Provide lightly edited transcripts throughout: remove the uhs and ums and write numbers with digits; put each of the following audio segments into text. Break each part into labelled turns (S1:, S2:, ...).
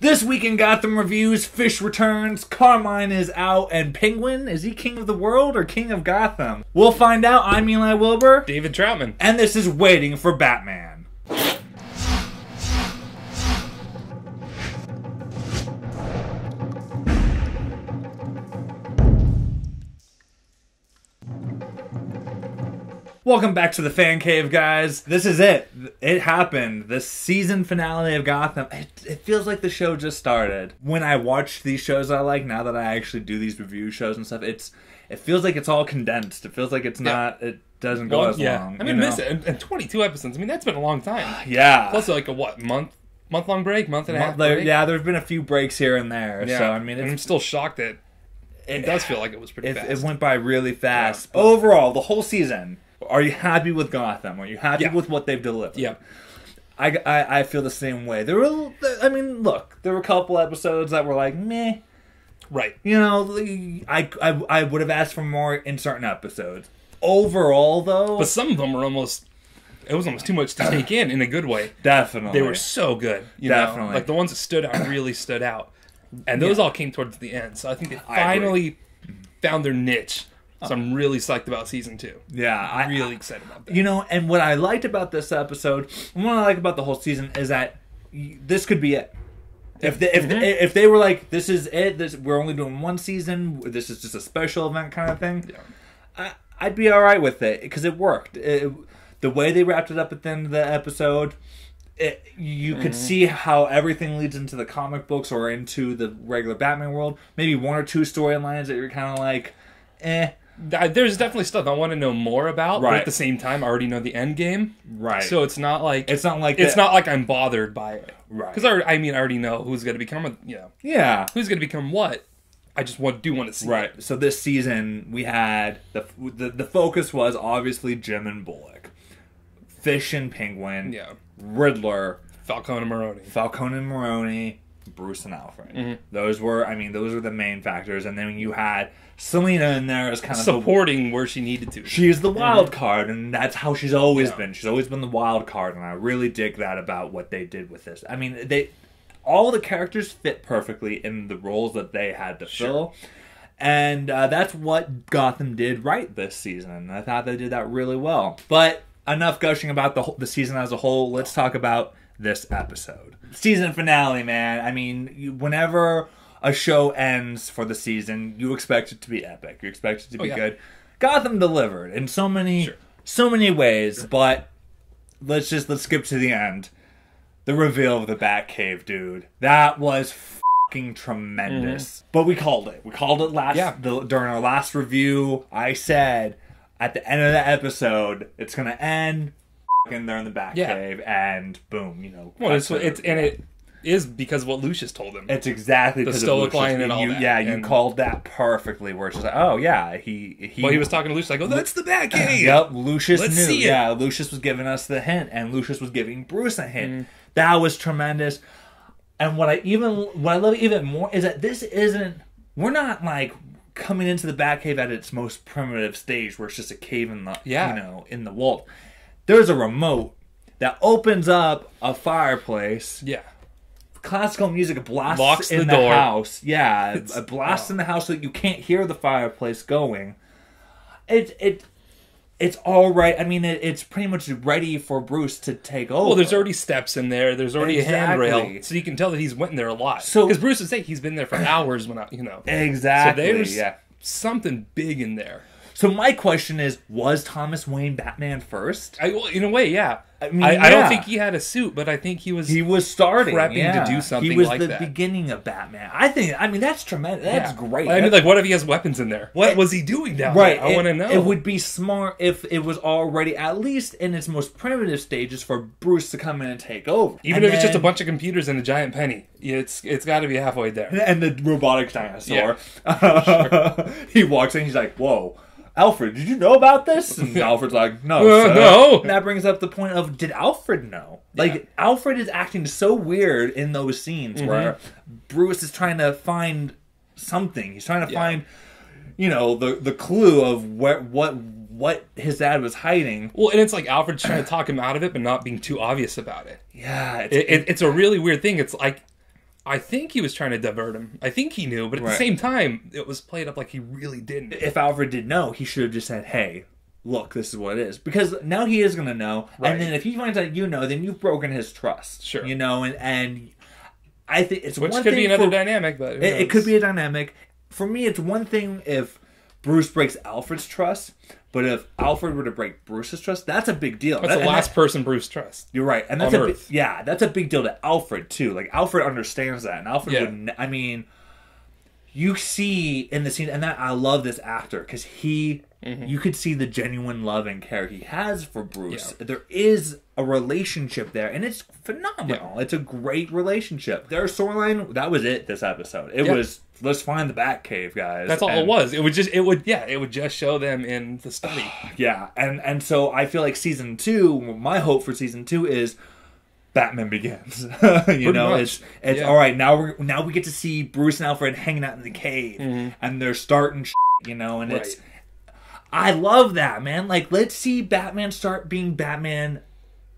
S1: This week in Gotham Reviews, Fish returns, Carmine is out, and Penguin, is he king of the world or king of Gotham? We'll find out. I'm Eli Wilbur.
S2: David Troutman.
S1: And this is Waiting for Batman. Welcome back to the Fan Cave, guys. This is it. It happened. The season finale of Gotham. It feels like the show just started. When I watch these shows I like, now that I actually do these review shows and stuff, it feels like it's all condensed. It feels like it's not, it doesn't go as long.
S2: I mean, miss it. And 22 episodes, I mean, that's been a long time.
S1: Yeah.
S2: Plus, like a what, month-long break? Month and a half break?
S1: Yeah, there's been a few breaks here and there. Yeah. So, I mean,
S2: I'm still shocked that it does feel like it was pretty fast.
S1: It went by really fast. Yeah. Overall, the whole season... Are you happy with Gotham? Are you happy with what they've delivered?
S2: Yeah.
S1: I feel the same way. There were a couple episodes that were like, meh.
S2: Right.
S1: You know, I would have asked for more in certain episodes. Overall, though...
S2: But some of them were almost... It was almost too much to take in a good way.
S1: Definitely.
S2: They were so good. Definitely. Like, the ones that stood out really stood out. And those all came towards the end. So I think they finally found their niche. So I'm really psyched about season 2.
S1: Yeah.
S2: I'm really excited about that.
S1: You know, and what I liked about this episode, and what I like about the whole season, is that this could be it. If they were like, this is it, we're only doing one season, this is just a special event kind of thing, I'd be alright with it, because it worked. The way they wrapped it up at the end of the episode, you could see how everything leads into the comic books or into the regular Batman world. Maybe one or two storylines that you're kind of like, eh.
S2: There's definitely stuff I want to know more about, but at the same time, I already know the end game.
S1: Right.
S2: So it's not like I'm bothered by it.
S1: Right.
S2: Because I already know who's going to become, who's going to become what. I just do want to see.
S1: Right.
S2: It.
S1: So this season we had the focus was obviously Jim and Bullock, Fish and Penguin, Riddler,
S2: Falcone and Maroni,
S1: Bruce and Alfred. Those were the main factors, and then you had Selena in there as kind of
S2: supporting where she needed to.
S1: She's the wild card, and that's how she's always been. She's always been the wild card, and I really dig that about what they did with this. I mean, all the characters fit perfectly in the roles that they had to fill, and that's what Gotham did right this season. And I thought they did that really well. But enough gushing about the season as a whole. Let's talk about this episode. Season finale, man. I mean, whenever a show ends for the season, you expect it to be epic. You expect it to be good. Gotham delivered in so many ways, but let's skip to the end. The reveal of the Batcave, dude. That was fucking tremendous. But we called it. We called it during our last review. I said at the end of the episode, it's gonna end. They're in the Batcave, and boom, Well,
S2: it is because of what Lucius told him.
S1: It's exactly
S2: the stoic line and all that.
S1: Yeah, you called that perfectly. Where it's just like, oh yeah, he
S2: was talking to Lucius. I go, that's the Batcave.
S1: Yep, Lucius knew.
S2: See it.
S1: Yeah, Lucius was giving us the hint, and Lucius was giving Bruce a hint. That was tremendous. And what I love even more is that we're not like coming into the Batcave at its most primitive stage, where it's just a cave in the in the wall. There's a remote that opens up a fireplace.
S2: Yeah.
S1: Classical music blasts
S2: locks
S1: in
S2: the door.
S1: House. Yeah, it blasts in the house so that you can't hear the fireplace going. It's all right. I mean, it's pretty much ready for Bruce to take over.
S2: Well, there's already steps in there. There's already a handrail, so you can tell that he's went in there a lot. Because Bruce would say he's been there for hours
S1: Exactly.
S2: So there's something big in there.
S1: So my question is, was Thomas Wayne Batman first?
S2: In a way, yeah. I don't think he had a suit, but I think he was
S1: starting
S2: prepping to do something like that.
S1: He was the beginning of Batman. I mean, that's tremendous. That's great.
S2: I mean, like, what if he has weapons in there? What was he doing down there? I want to know.
S1: It would be smart if it was already, at least in its most primitive stages, for Bruce to come in and take over.
S2: Even if it's just a bunch of computers and a giant penny. It's got to be halfway there.
S1: And the robotic dinosaur.
S2: Yeah.
S1: He walks in, he's like, whoa. Alfred, did you know about this? And Alfred's like, no.
S2: No.
S1: And that brings up the point of, did Alfred know? Like, Alfred is acting so weird in those scenes where Bruce is trying to find something. He's trying to find, the clue of what his dad was hiding.
S2: Well, and it's like Alfred's trying to talk him out of it, but not being too obvious about it.
S1: Yeah.
S2: It's a really weird thing. It's like, I think he was trying to divert him. I think he knew, but at the same time, it was played up like he really didn't.
S1: If Alfred did know, he should have just said, hey, look, this is what it is. Because now he is going to know. Right. And then if he finds out you know, then you've broken his trust.
S2: Sure.
S1: You know, and I think it's
S2: Which
S1: one
S2: could
S1: thing
S2: be another dynamic, but
S1: it could be a dynamic. For me, it's one thing if Bruce breaks Alfred's trust, but if Alfred were to break Bruce's trust, that's a big deal.
S2: That's the last person Bruce trusts.
S1: You're right, and that's that's a big deal to Alfred too. Like Alfred understands that, and Alfred would. I mean, you see in the scene, and that I love this actor because he. You could see the genuine love and care he has for Bruce. Yeah. There is a relationship there, and it's phenomenal. Yeah. It's a great relationship. Their storyline, that was it this episode. It was, let's find the Batcave, guys.
S2: That's all it was. It would just show them in the study.
S1: Yeah, and so I feel like season 2, my hope for season 2 is Batman Begins. you know, much. It's all right, now we get to see Bruce and Alfred hanging out in the cave, and they're starting you know, and it's I love that, man. Like, let's see Batman start being Batman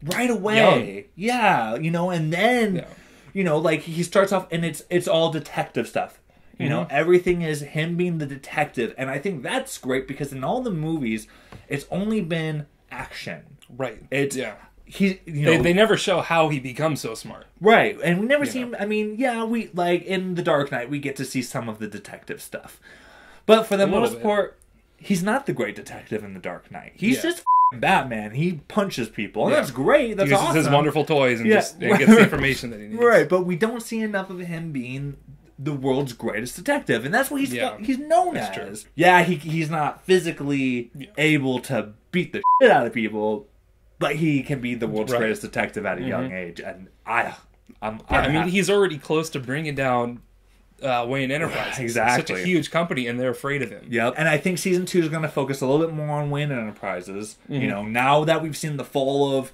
S1: right away. Yeah, you know, and then, you know, like, he starts off, and it's all detective stuff. You know, everything is him being the detective. And I think that's great, because in all the movies, it's only been action.
S2: Right.
S1: It's, he, you know,
S2: they never show how he becomes so smart.
S1: Right. And we never see him, I mean, we, like, in The Dark Knight, we get to see some of the detective stuff. But for the most part, he's not the great detective in The Dark Knight. He's just Batman. He punches people. And that's great. That's awesome. He uses
S2: his wonderful toys and just gets the information that he needs.
S1: Right, but we don't see enough of him being the world's greatest detective. And that's what he's known as. True. Yeah, he's not physically able to beat the shit out of people, but he can be the world's greatest detective at a young age. And I
S2: mean, he's already close to bringing down Wayne Enterprises.
S1: Exactly.
S2: Such a huge company, and they're afraid of him.
S1: Yep. And I think season 2 is going to focus a little bit more on Wayne Enterprises. You know, now that we've seen the fall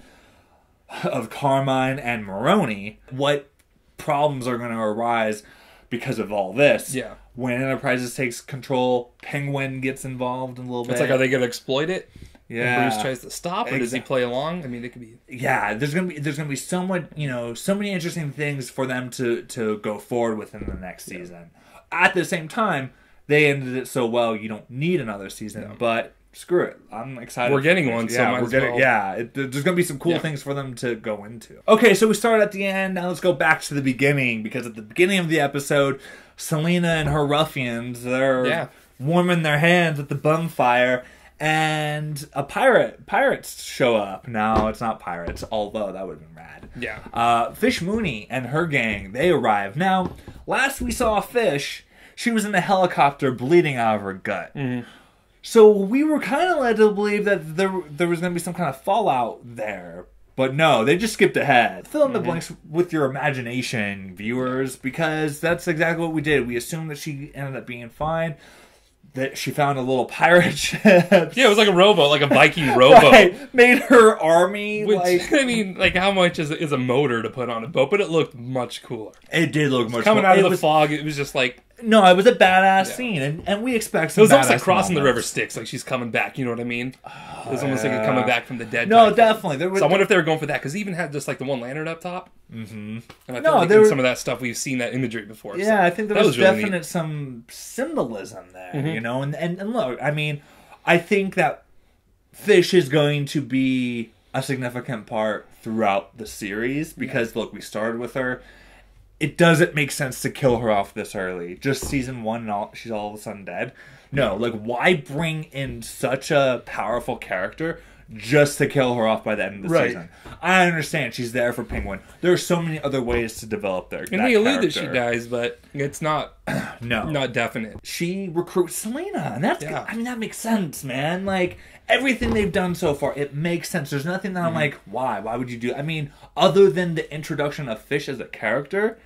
S1: of Carmine and Maroni, what problems are going to arise because of all this? Yeah. Wayne Enterprises takes control, Penguin gets involved a little bit.
S2: It's like, are they going to exploit it? Yeah. And Bruce tries to stop, or does he play along? I mean, it could be.
S1: Yeah, there's gonna be somewhat, you know, so many interesting things for them to go forward with in the next season. At the same time, they ended it so well, you don't need another season. But screw it, I'm excited.
S2: We're getting one, so might as well.
S1: Yeah, there's gonna be some cool things for them to go into. Okay, so we started at the end. Now let's go back to the beginning, because at the beginning of the episode, Selena and her ruffians, they're warming their hands at the bonfire. And pirates show up. No, it's not pirates, although that would have been rad. Yeah. Fish Mooney and her gang, they arrive. Now, last we saw Fish, she was in a helicopter bleeding out of her gut. So we were kind of led to believe that there was going to be some kind of fallout there. But no, they just skipped ahead. Fill in the blanks with your imagination, viewers, because that's exactly what we did. We assumed that she ended up being fine. That she found a little pirate ship.
S2: Yeah, it was like a rowboat, like a Viking rowboat.
S1: Right. Made her army.
S2: Which, I mean, like, how much is a motor to put on a boat? But it looked much cooler.
S1: It did look much
S2: cooler. Coming out of the fog, it was just like...
S1: No, it was a badass scene, and we expect some.
S2: It was almost like crossing the river Styx, like she's coming back. You know what I mean? It was almost like a coming back from the dead.
S1: No, definitely.
S2: So I wonder if they were going for that, because he even had just like the one lantern up top. And I feel like in some of that stuff we've seen that imagery before.
S1: Yeah, so I think there was really definite some symbolism there. You know, and look, I mean, I think that Fish is going to be a significant part throughout the series, because look, we started with her. It doesn't make sense to kill her off this early. Just season 1 and she's all of a sudden dead. No, like, why bring in such a powerful character just to kill her off by the end of the season? I understand she's there for Penguin. There are so many other ways to develop their character.
S2: And we allude that she dies, but it's not not definite.
S1: She recruits Selena, and that's I mean, that makes sense, man. Like, everything they've done so far, it makes sense. There's nothing that I'm like, why? Why would you do? I mean, other than the introduction of Fish as a character,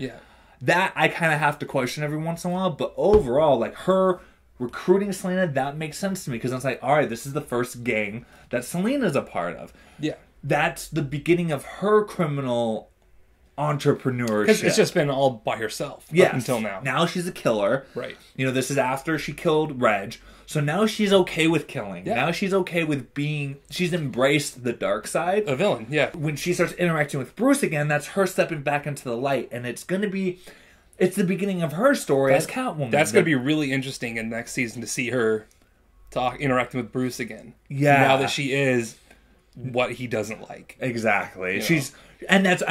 S1: that I kind of have to question every once in a while. But overall, like, her recruiting Selena, that makes sense to me, because it's like, all right, this is the first gang that Selena's a part of. Yeah, that's the beginning of her criminal entrepreneurship.
S2: Because it's just been all by herself up until now.
S1: Now she's a killer. Right. You know, this is after she killed Reg. So now she's okay with killing. Yeah. Now she's okay with being... She's embraced the dark side.
S2: A villain, yeah.
S1: When she starts interacting with Bruce again, that's her stepping back into the light. And it's going to be... it's the beginning of her story as Catwoman.
S2: That's going to be really interesting in next season to see her interacting with Bruce again.
S1: Yeah.
S2: Now that she is what he doesn't like.
S1: Exactly. You she's know? And that's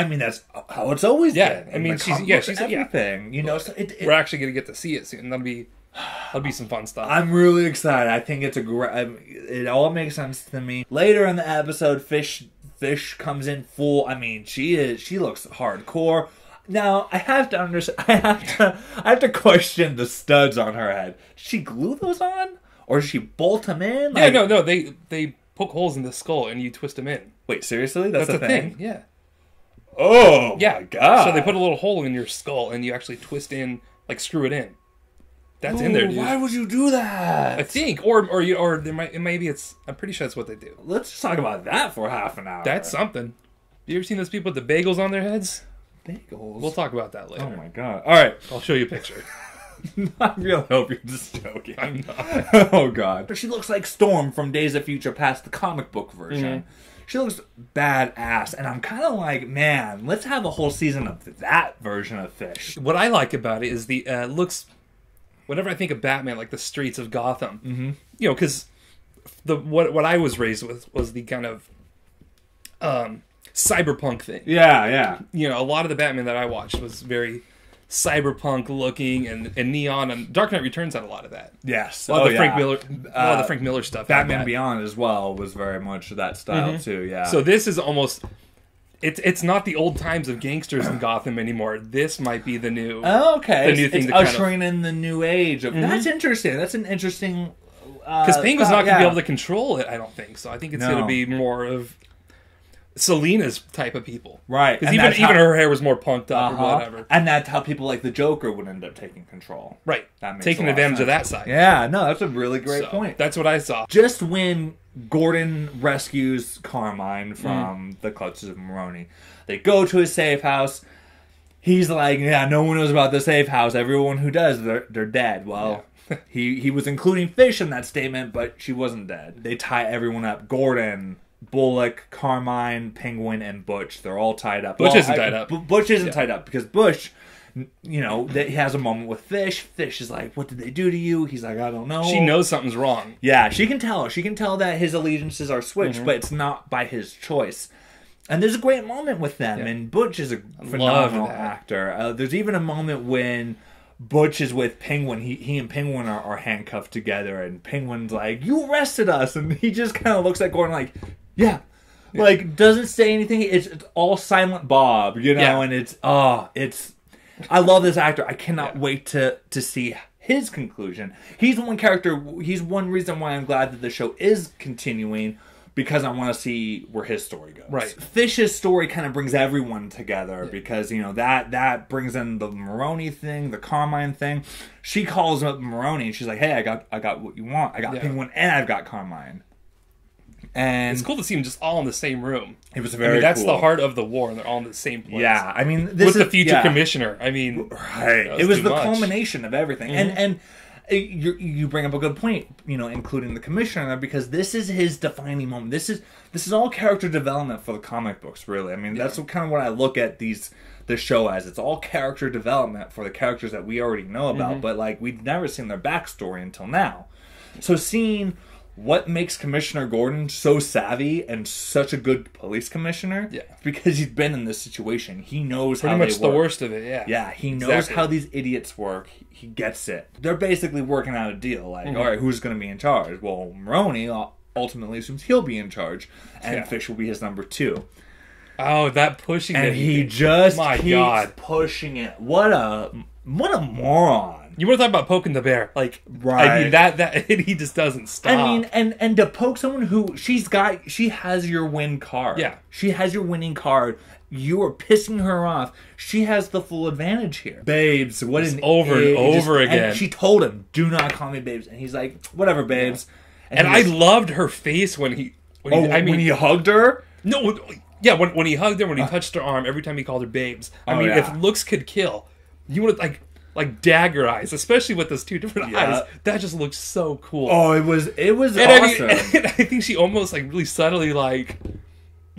S1: how it's always been.
S2: I mean she's
S1: everything. You know, so
S2: we're actually going to get to see it soon. That'll be some fun stuff.
S1: I'm really excited. I think it's it all makes sense to me. Later in the episode, Fish comes in full. I mean, she looks hardcore. Now I have to understand. I have to question the studs on her head. Did she glue those on, or did she bolt them in?
S2: Like, yeah, no. They poke holes in the skull and you twist them in.
S1: Wait, seriously? That's a thing?
S2: Yeah.
S1: Oh my god!
S2: So they put a little hole in your skull and you actually twist in, like screw it in. That's in there, dude.
S1: Why would you do that?
S2: I think, I'm pretty sure that's what they do.
S1: Let's just talk about that for half an hour.
S2: That's something. You ever seen those people with the bagels on their heads?
S1: Bagels?
S2: We'll talk about that later.
S1: Oh my god. Alright.
S2: I'll show you a picture.
S1: I really hope you're just joking.
S2: I'm not.
S1: Oh god. She looks like Storm from Days of Future Past, the comic book version. Mm-hmm. She looks badass, and I'm kind of like, man, let's have a whole season of that version of Fish.
S2: What I like about it is the looks... Whenever I think of Batman, like the streets of Gotham,
S1: mm-hmm.
S2: You know, because what I was raised with was the kind of cyberpunk thing.
S1: Yeah.
S2: You know, a lot of the Batman that I watched was very cyberpunk looking and neon, and Dark Knight Returns had a lot of that.
S1: Yes,
S2: a lot of the Frank Miller stuff.
S1: Batman Beyond as well was very much that style
S2: mm-hmm.
S1: too. Yeah.
S2: So this is almost. It's not the old times of gangsters in Gotham anymore. This might be the new.
S1: Okay,
S2: the new thing.
S1: It's ushering in the new age of. Mm-hmm. That's interesting. That's an interesting.
S2: Because Penguin's not going to be able to control it. I don't think so. I think it's going to be more of Selina's type of people,
S1: right?
S2: Because even her hair was more punked up or whatever.
S1: And that's how people like the Joker would end up taking control,
S2: right?
S1: That makes
S2: taking advantage of that side.
S1: Yeah, no, that's a really great point.
S2: That's what I saw.
S1: Just when Gordon rescues Carmine from the clutches of Maroni, they go to his safe house. He's like, yeah, no one knows about the safe house. Everyone who does, they're dead. Well, he was including Fish in that statement, but she wasn't dead. They tie everyone up. Gordon, Bullock, Carmine, Penguin, and Butch. They're all tied up.
S2: Butch isn't tied up.
S1: Butch isn't tied up because Butch... You know, he has a moment with Fish. Fish is like, what did they do to you? He's like, I don't know.
S2: She knows something's wrong.
S1: Yeah, she can tell. She can tell that his allegiances are switched, but it's not by his choice. And there's a great moment with them, and Butch is a phenomenal actor. There's even a moment when Butch is with Penguin. He and Penguin are handcuffed together, and Penguin's like, you arrested us. And he just kind of looks at Gordon like, yeah. Like, doesn't say anything. It's all Silent Bob, you know, and it's... I love this actor. I cannot wait to see his conclusion. He's one character. He's one reason why I'm glad that the show is continuing, because I want to see where his story goes.
S2: Right.
S1: Fish's story kind of brings everyone together because, you know, that brings in the Maroni thing, the Carmine thing. She calls up Maroni and she's like, hey, I got what you want. I got Penguin and I've got Carmine. And
S2: it's cool to see them just all in the same room.
S1: It was very
S2: that's
S1: cool.
S2: the heart of the war, and they're all in the same place.
S1: Yeah, I mean,
S2: this is the future commissioner. I mean,
S1: right? It was the culmination of everything, and you bring up a good point. You know, including the commissioner, because this is his defining moment. This is all character development for the comic books. Really, I mean, that's kind of what I look at the show as. It's all character development for the characters that we already know about, but like we've never seen their backstory until now. So seeing what makes Commissioner Gordon so savvy and such a good police commissioner? Yeah. Because he's been in this situation. He knows how they work. Pretty much
S2: the worst of it, yeah.
S1: Yeah, he knows how these idiots work. He gets it. They're basically working out a deal. Like, all right, who's going to be in charge? Well, Maroni ultimately assumes he'll be in charge, and Fish will be his number 2.
S2: Oh, that pushing it.
S1: And he just keeps pushing it. What a moron.
S2: You want to talk about poking the bear? Like, right. I mean, that he just doesn't stop.
S1: I mean, and to poke someone who she has your win card.
S2: Yeah.
S1: She has your winning card. You are pissing her off. She has the full advantage here. Babes, what an
S2: over and over again.
S1: And she told him, do not call me babes. And he's like, whatever, babes.
S2: Yeah. And I loved her face when he
S1: hugged her?
S2: No, yeah, when he hugged her, when he touched her arm, every time he called her babes. I mean, if looks could kill, you would like dagger eyes, especially with those 2 different eyes. That just looks so cool.
S1: Oh, it was awesome.
S2: I think she almost like really subtly like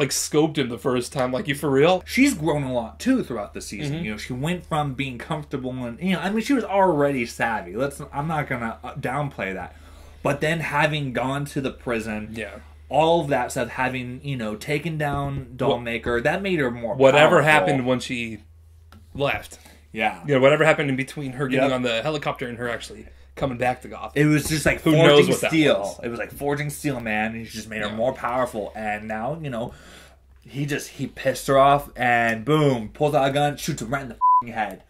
S2: like scoped him the first time. Like, you for real?
S1: She's grown a lot too throughout the season. You know, she went from being comfortable and, you know, I mean, she was already savvy. I'm not gonna downplay that, but then having gone to the prison, all of that stuff, having, you know, taken down Dollmaker, that made her more
S2: whatever
S1: powerful.
S2: Happened when she left.
S1: Yeah,
S2: you know, whatever happened in between her getting on the helicopter and her actually coming back to Gotham.
S1: It was just like forging steel. It was like forging steel, man. And he just made her more powerful. And now, you know, he pissed her off and boom, pulls out a gun, shoots her right in the f***ing head.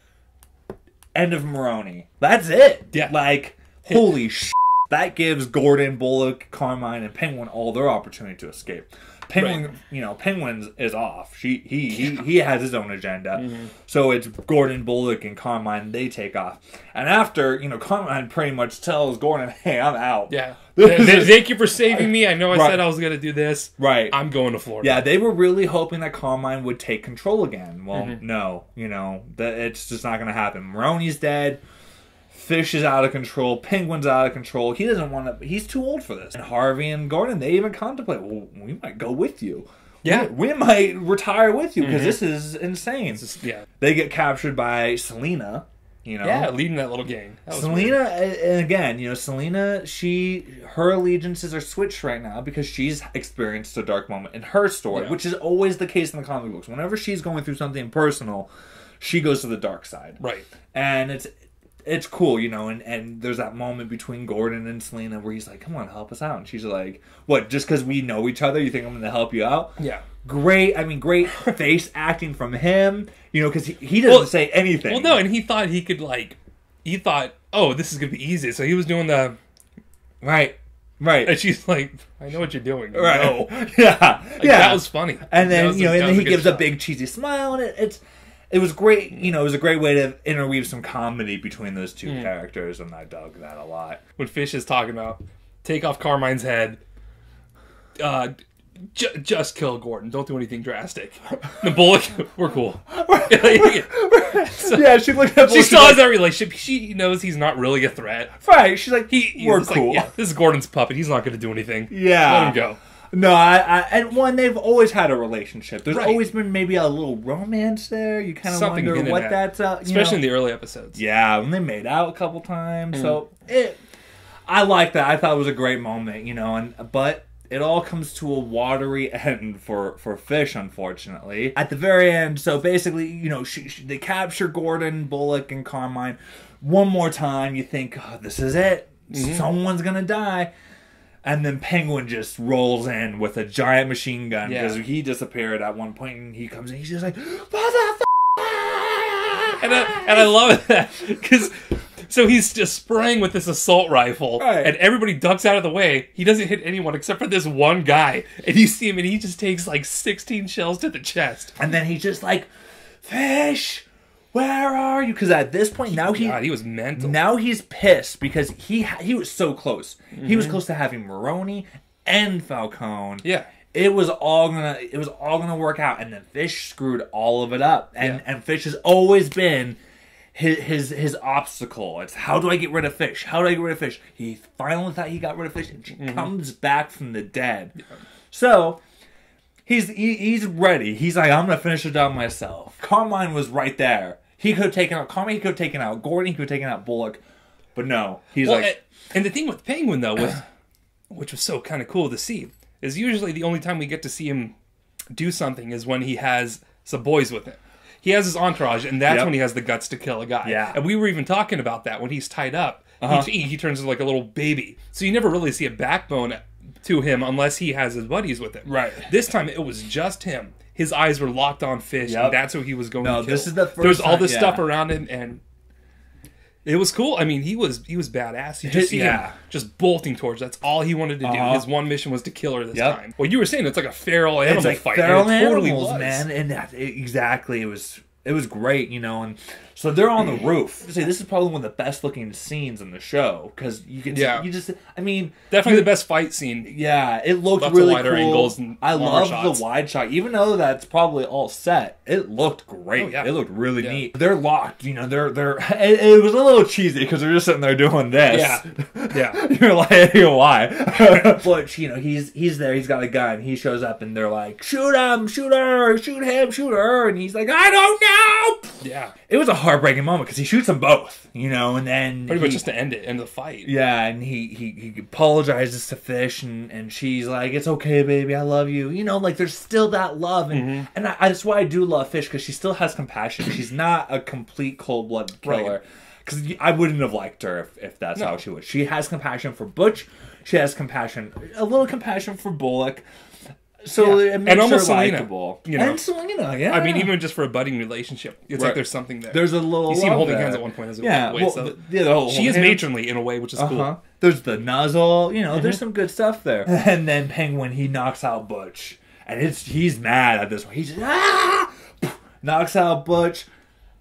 S1: End of Maroni. That's it.
S2: Yeah.
S1: Like, holy shit. That gives Gordon, Bullock, Carmine, and Penguin all their opportunity to escape. Penguin, you know, Penguin is off. He has his own agenda. So it's Gordon, Bullock, and Carmine. They take off, and after, you know, Carmine pretty much tells Gordon, "Hey, I'm out."
S2: Yeah. Thank you for saving me. I know I said I was going to do this.
S1: Right.
S2: I'm going to Florida.
S1: Yeah, they were really hoping that Carmine would take control again. Well, no, you know, it's just not going to happen. Maroni's dead. Fish is out of control. Penguin's out of control. He doesn't want to. He's too old for this. And Harvey and Gordon, they even contemplate, well, we might go with you.
S2: Yeah.
S1: We might retire with you because this is insane.
S2: Yeah.
S1: They get captured by Selena, you know.
S2: Yeah, leading that little gang.
S1: Selena, and again, you know, Selena, her allegiances are switched right now because she's experienced a dark moment in her story, which is always the case in the comic books. Whenever she's going through something personal, she goes to the dark side.
S2: Right.
S1: And it's cool, you know, and there's that moment between Gordon and Selena where he's like, come on, help us out. And she's like, what, just because we know each other, you think I'm going to help you out?
S2: Yeah.
S1: Great face acting from him, you know, because he doesn't say anything.
S2: Well, no, and he thought he could, like, oh, this is going to be easy. So he was doing the...
S1: Right. And
S2: she's like, I know what you're doing.
S1: Right.
S2: No.
S1: Yeah.
S2: That was funny.
S1: And then, you know, and then he gives a big cheesy smile, and it was great, you know, it was a great way to interweave some comedy between those two characters, and I dug that a lot.
S2: When Fish is talking about, take off Carmine's head, just kill Gordon, don't do anything drastic. The Bullock, we're cool. So,
S1: yeah, she looked at Bullock.
S2: She still has that relationship. She knows he's not really a threat.
S1: Right, she's like, we're
S2: Like,
S1: cool.
S2: yeah, this is Gordon's puppet, he's not going to do anything.
S1: Yeah.
S2: Let him go.
S1: No, and they've always had a relationship. There's always been maybe a little romance there. You kind of wonder what that's
S2: especially in the early episodes.
S1: Yeah, when they made out a couple times. So I like that. I thought it was a great moment, you know. But it all comes to a watery end for Fish, unfortunately. At the very end, so basically, you know, they capture Gordon, Bullock, and Carmine one more time. You think, oh, this is it. Someone's gonna die. And then Penguin just rolls in with a giant machine gun because he disappeared at one point, and he comes in. He's just like, "Motherfucker!"
S2: And I love that because so he's just spraying with this assault rifle, and everybody ducks out of the way. He doesn't hit anyone except for this one guy, and you see him, and he just takes like 16 shells to the chest.
S1: And then he's just like, "Fish, where are you?" Because at this point now
S2: he was mental.
S1: Now he's pissed because he was so close. He was close to having Maroni and Falcone.
S2: Yeah,
S1: it was all gonna work out, and then Fish screwed all of it up. And Fish has always been his obstacle. It's, how do I get rid of Fish? How do I get rid of Fish? He finally thought he got rid of Fish, and she comes back from the dead. Yeah. So he's ready. He's like, I'm gonna finish the job myself. Carmine was right there. He could have taken out Carmine. He could have taken out Gordon. He could have taken out Bullock. But no, he's
S2: and the thing with Penguin though, which was so kind of cool to see, is usually the only time we get to see him do something is when he has some boys with him. He has his entourage, and that's when he has the guts to kill a guy.
S1: Yeah.
S2: And we were even talking about that when he's tied up. He turns into like a little baby. So you never really see a backbone to him unless he has his buddies with him.
S1: Right.
S2: This time it was just him. His eyes were locked on Fish, and that's who he was going to kill.
S1: This is the first
S2: There's all this stuff around him, and it was cool. I mean, he was badass. You just see him just bolting towards. That's all he wanted to do. His one mission was to kill her this time. Well, you were saying it's like a feral animal fight.
S1: Feral animals, man, and exactly. It was great, you know. And So they're on the roof. Say this is probably one of the best looking scenes in the show because you can you just I mean
S2: definitely the best fight scene.
S1: Yeah, it looked
S2: Lots
S1: really
S2: of wider
S1: cool.
S2: angles and
S1: I love
S2: shots.
S1: the wide shot, even though that's probably all set. It looked great.
S2: Oh, yeah.
S1: It looked really neat. They're locked. You know, they're. It was a little cheesy because they're just sitting there doing this.
S2: Yeah.
S1: You're like, hey, why? But you know, he's there. He's got a gun. He shows up and they're like, shoot him, shoot her, shoot him, shoot her, and he's like, I don't know.
S2: Yeah.
S1: It was a heartbreaking moment because he shoots them both, you know, and then
S2: pretty much just to end the fight.
S1: Yeah, and he apologizes to Fish, and she's like, "It's okay, baby, I love you." You know, like there's still that love, and that's why I do love Fish because she still has compassion. She's not a complete cold-blooded killer. Because I wouldn't have liked her if that's how she was. She has compassion for Butch. She has a little compassion for Bullock. So it makes
S2: and almost
S1: her
S2: Selena,
S1: likable.
S2: you know?
S1: And Selena, yeah.
S2: I mean, even just for a budding relationship, it's like there's something there.
S1: There's a little.
S2: You see them holding
S1: there.
S2: hands at one point as
S1: well.
S2: way. So she is matronly in a way, which is cool.
S1: There's the nuzzle. You know, there's some good stuff there. And then Penguin, he knocks out Butch, and he's mad at this one. He just knocks out Butch,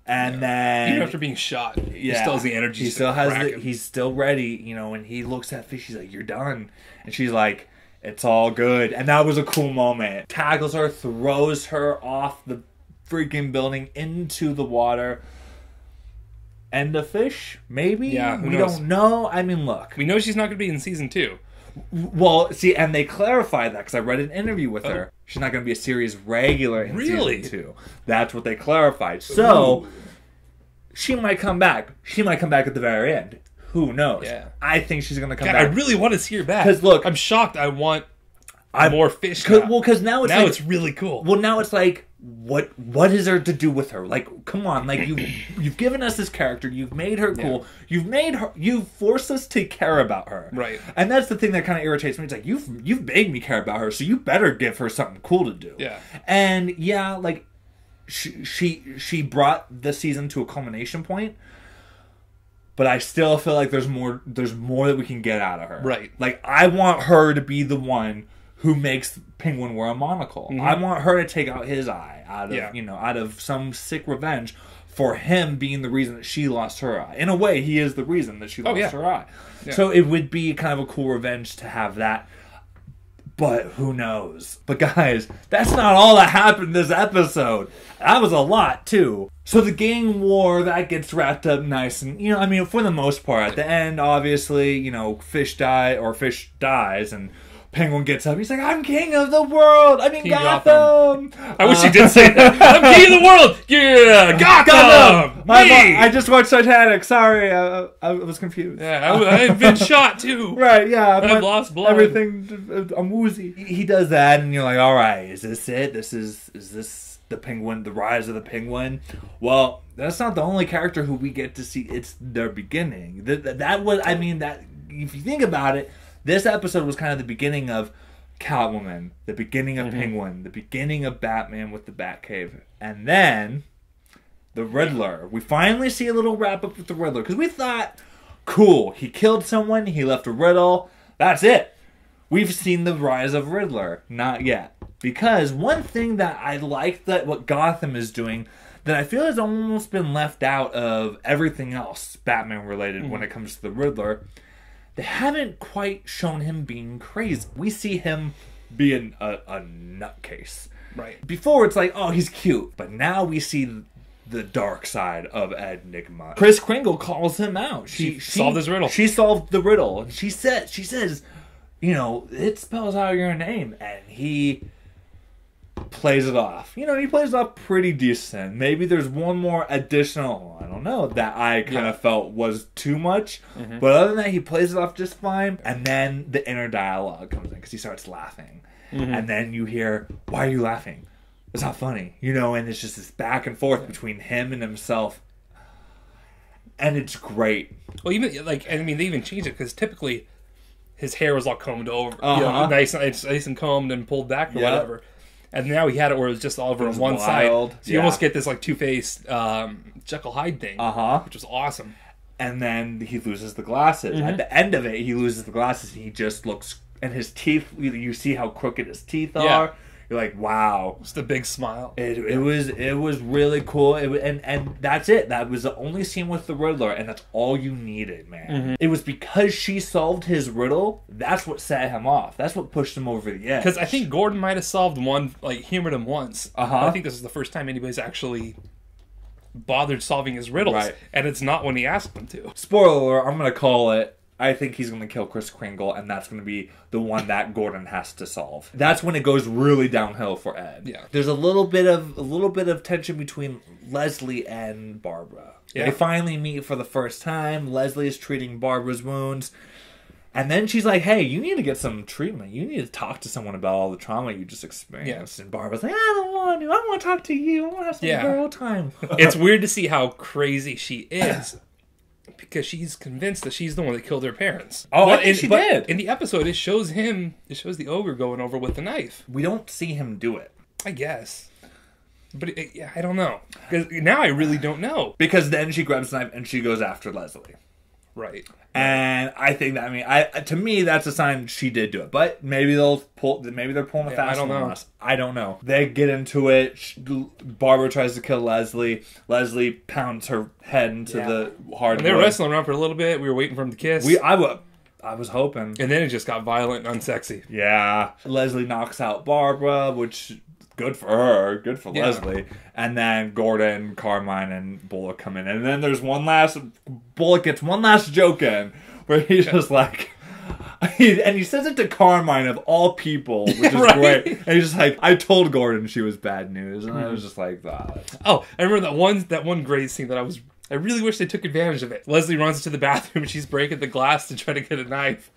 S1: and then
S2: even after being shot, he still has the energy.
S1: He still has he's still ready. You know, and he looks at Fish. He's like, "You're done," and she's like, it's all good. And that was a cool moment. Tackles her, throws her off the freaking building into the water. And the Fish? Maybe?
S2: Yeah,
S1: we don't know. I mean, look.
S2: We know she's not going to be in season 2.
S1: Well, see, and they clarified that because I read an interview with her. She's not going to be a series regular in season 2. That's what they clarified. So, she might come back. She might come back at the very end. Who knows?
S2: Yeah.
S1: I think she's going to come back.
S2: I really want to see her back.
S1: Because look,
S2: I'm shocked. I want more Fish.
S1: Well, because now
S2: it's really cool.
S1: Well, now it's like, what is there to do with her? Like, come on, like you've given us this character, you've made her cool, you've forced us to care about her,
S2: right?
S1: And that's the thing that kind of irritates me. It's like you've made me care about her, so you better give her something cool to do.
S2: Yeah,
S1: and like she brought the season to a culmination point. But I still feel like there's more that we can get out of her.
S2: Right.
S1: Like, I want her to be the one who makes Penguin wear a monocle. Mm-hmm. I want her to take out his eye out of some sick revenge for him being the reason that she lost her eye. In a way, he is the reason that she lost her eye. Yeah. So it would be kind of a cool revenge to have that. But who knows? But guys, that's not all that happened this episode. That was a lot, too. So the gang war, that gets wrapped up nice. And, I mean, for the most part, at the end, obviously, Fish dies, and Penguin gets up. He's like, I'm king of the world. I mean, Gotham.
S2: I wish he did say that. I'm king of the world. Yeah, Gotham.
S1: I just watched Titanic. Sorry, I was confused.
S2: Yeah, I've been shot too.
S1: Right, yeah.
S2: I've lost blood.
S1: Everything, I'm woozy. He does that, and you're like, all right, is this it? Is this the Penguin, the rise of the Penguin? Well, that's not the only character who we get to see. It's their beginning. That was, I mean, that if you think about it, this episode was kind of the beginning of Catwoman, the beginning of Penguin, the beginning of Batman with the Batcave, and then the Riddler. We finally see a little wrap up with the Riddler because we thought, cool, he killed someone, he left a riddle, that's it. We've seen the rise of Riddler. Not yet. Because one thing that I like that what Gotham is doing that I feel has almost been left out of everything else Batman related when it comes to the Riddler, they haven't quite shown him being crazy. We see him being a nutcase.
S2: Right.
S1: Before it's like, oh, he's cute. But now we see the dark side of Enigma. Kris Kringle calls him out. She
S2: solved his riddle.
S1: She solved the riddle. And she says, it spells out your name. And he plays it off. He plays it off pretty decent. Maybe there's one more additional, I don't know, that I kind of felt was too much. But other than that, he plays it off just fine. And then the inner dialogue comes in because he starts laughing. And then you hear, why are you laughing? It's not funny. And it's just this back and forth between him and himself. And it's great.
S2: Well, even, they even changed it because typically his hair was all combed over. Nice and combed and pulled back or whatever. And now he had it where it was just all over on one side. So you almost get this two-faced Jekyll Hyde thing, which was awesome.
S1: And then he loses the glasses. At the end of it, he loses the glasses and he just looks... And his teeth, you see how crooked his teeth are. you're like, wow.
S2: Just a big smile.
S1: It was really cool. And that's it. That was the only scene with the Riddler, and that's all you needed, man. It was because she solved his riddle. That's what set him off. That's what pushed him over the edge.
S2: Because I think Gordon might have solved one, like humored him once. I think this is the first time anybody's actually bothered solving his riddles,
S1: right.
S2: And it's not when he asked them to.
S1: Spoiler alert, I'm going to call it. I think he's going to kill Kris Kringle, and that's going to be the one that Gordon has to solve. That's when it goes really downhill for Ed.
S2: Yeah.
S1: There's a little bit of tension between Leslie and Barbara.
S2: Yeah.
S1: They finally meet for the first time. Leslie is treating Barbara's wounds. And then she's like, hey, you need to get some treatment. You need to talk to someone about all the trauma you just experienced. Yeah. And Barbara's like, I don't want to. I want to talk to you. I want to have some real time.
S2: It's weird to see how crazy she is. Because she's convinced that she's the one that killed her parents.
S1: Oh, I think she did.
S2: In the episode, it shows the ogre going over with the knife.
S1: We don't see him do it.
S2: I guess. But I don't know. Because now I really don't know.
S1: Because then she grabs the knife and she goes after Leslie.
S2: Right.
S1: And I think that, to me, that's a sign she did do it. But maybe they're pulling a fast one on us. I don't know. They get into it. Barbara tries to kill Leslie. Leslie pounds her head into the hardwood.
S2: And they were wrestling around for a little bit. We were waiting for him to kiss.
S1: I was hoping.
S2: And then it just got violent and unsexy.
S1: Yeah. Leslie knocks out Barbara, which... good for her, good for Leslie. And then Gordon, Carmine, and Bullock come in. And then there's Bullock gets one last joke in, where he's just like, and he says it to Carmine of all people, which is great. And he's just like, I told Gordon she was bad news. And I was just like,
S2: oh, I remember that one great scene that I really wish they took advantage of it. Leslie runs into the bathroom and she's breaking the glass to try to get a knife.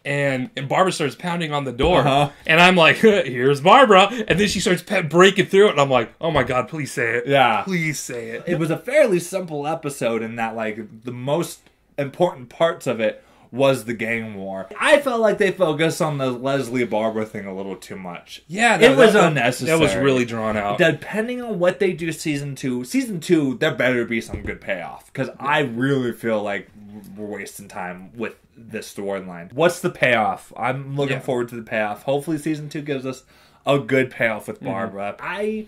S2: And Barbara starts pounding on the door. And I'm like, here's Barbara. And then she starts breaking through it. And I'm like, oh my God, please say it.
S1: Yeah.
S2: Please say it.
S1: It was a fairly simple episode in that, like, the most important parts of it was the gang war. I felt like they focused on the Leslie-Barbara thing a little too much.
S2: Yeah.
S1: It was unnecessary.
S2: That was really drawn out.
S1: Depending on what they do season 2, there better be some good payoff. Because I really feel like we're wasting time with this storyline. What's the payoff? I'm looking forward to the payoff. Hopefully season 2 gives us a good payoff with Barbara. I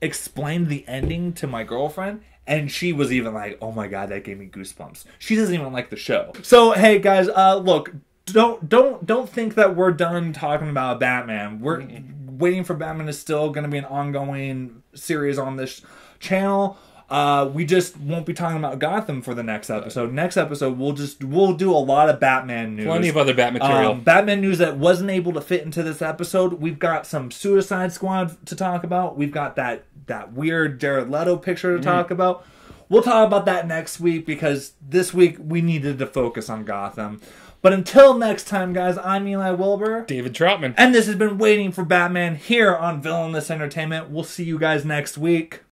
S1: explained the ending to my girlfriend, and she was even like, oh my God, that gave me goosebumps. She doesn't even like the show. So hey guys, look, don't think that we're done talking about Batman. We're Waiting for Batman is still going to be an ongoing series on this channel. We just won't be talking about Gotham for the next episode. Next episode, we'll do a lot of Batman news.
S2: Plenty of other Bat material.
S1: Batman news that wasn't able to fit into this episode. We've got some Suicide Squad to talk about. We've got that weird Jared Leto picture to talk about. We'll talk about that next week because this week we needed to focus on Gotham. But until next time, guys, I'm Eli Wilbur.
S2: David Troutman.
S1: And this has been Waiting for Batman here on Villainous Entertainment. We'll see you guys next week.